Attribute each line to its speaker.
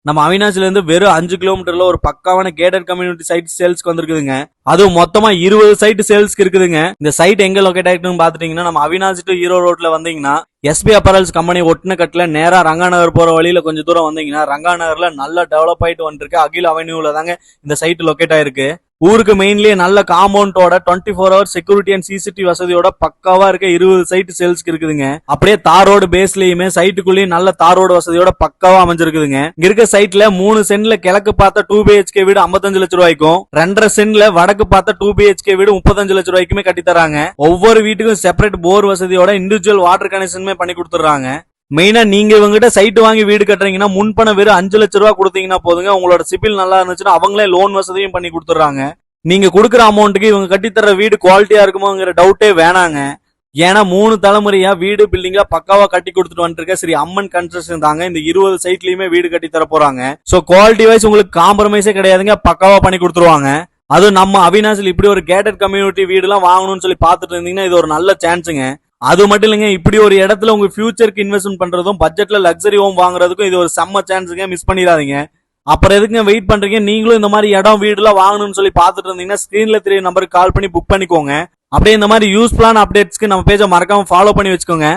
Speaker 1: நம்ம அவினாசில இருந்து வெறும் 5 கிலோமீட்டர்ல ஒரு பக்காவான கேட்டட் கம்யூனிட்டி சைட் சேல்ஸ்க்கு வந்திருக்குதுங்க. அதுவும் மொத்தமா 20 சைட் சேல்ஸ்க்கு இருக்குதுங்க. இந்த சைட் எங்க லொகேட் ஆயிட்டுன்னு பாத்துட்டீங்கன்னா நம்ம அவினாசி டு ஈரோ ரோட்ல வந்தீங்கன்னா எஸ்பி அப்பரல்ஸ் கம்பெனி ஒட்டின கட்டுல நேரா ரங்காநகர் போற வழியில கொஞ்சம் தூரம் வந்தீங்கன்னா ரங்காநகர்ல நல்லா டெவலப் ஆயிட்டு வந்துருக்கு அகில் அவென்யூல தாங்க இந்த சைட் லொகேட் ஆயிருக்கு. ஊருக்கு மெயின்லயே நல்ல காம்பவுண்டோட 24 ஹவர் செக்யூரிட்டி அண்ட் சிசிடிவி வசதியோட பக்காவா இருக்க 20 சைட் சேல்ஸ்க்கு இருக்குதுங்க. அப்படியே தாரோடு பேஸ்லயுமே சைட்டுக்குள்ளேயும் நல்ல தாரோடு வசதியோட பக்காவா அமைஞ்சிருக்குதுங்க. இங்க இருக்க சைட்ல 3 சென்ட்ல கிழக்கு பார்த்த 2 BHK வீடு 55 லட்சம் ரூபாய்க்கும் 2.5 சென்ட்ல வடக்கு பார்த்த 2 BHK வீடு 35 லட்சம் ரூபாய்க்குமே கட்டி தராங்க. ஒவ்வொரு வீட்டுக்கும் செப்பரேட் போர் வசதியோட இண்டிவிஜுவல் வாட்டர் கனெக்ஷனுமே பண்ணி கொடுத்துறாங்க. மெயினா நீங்க இவங்ககிட்ட சைட் வாங்கி வீடு கட்டுறீங்கன்னா முன்பணம் வெறும் 5 லட்சம் ரூபாய் கொடுத்தீங்கன்னா போதுங்க. உங்களோட சிபில் நல்லா இருந்துச்சுன்னா அவங்களே லோன் வசதியும் பண்ணி கொடுத்துறாங்க. நீங்க கொடுக்குற அமௌண்ட்டுக்கு இவங்க கட்டித்தர வீடு குவாலிட்டியா இருக்குமோங்கிற டவுட்டே வேணாங்க. ஏன்னா 3 தலைமுறையா வீடு பில்டிங்கா பக்காவா கட்டி கொடுத்துட்டு வந்துருக்க சரி அம்மன் கன்ஸ்ட்ரக்ஷன் தாங்க இந்த 20 சைட்லயுமே வீடு கட்டி தர போறாங்க. சோ குவாலிட்டி வைஸ் உங்களுக்கு காம்ப்ரமைஸே கிடையாதுங்க, பக்காவா பண்ணி கொடுத்துருவாங்க. அதுவும் நம்ம அவினாசில் இப்படி ஒரு கேட்டட் கம்யூனிட்டி வீடு எல்லாம் வாங்கணும்னு சொல்லி பாத்துட்டு இருந்தீங்கன்னா இது ஒரு நல்ல சான்ஸுங்க. அது மட்டும் இல்லைங்க, இப்படி ஒரு இடத்துல உங்க ஃபியூச்சருக்கு இன்வெஸ்ட்மெண்ட் பண்றதும் பட்ஜெட்ல லக்ஸரி ஹோம் வாங்குறதுக்கும் இது ஒரு செம்ம சான்ஸுங்க, மிஸ் பண்ணிடாதீங்க. அப்புறம் எதுக்குங்க வெயிட் பண்றீங்க? நீங்களும் இந்த மாதிரி இடம் வீடு எல்லாம் வாங்கணும்னு சொல்லி பாத்துட்டு இருந்தீங்கன்னா ஸ்கிரீன்ல தெரிய நம்பருக்கு கால் பண்ணி புக் பண்ணிக்கோங்க. அப்படியே இந்த மாதிரி யூஸ்ஃபுல்லான அப்டேட்ஸ்க்கு நம்ம பேஜை மறக்காம ஃபாலோ பண்ணி வச்சுக்கோங்க.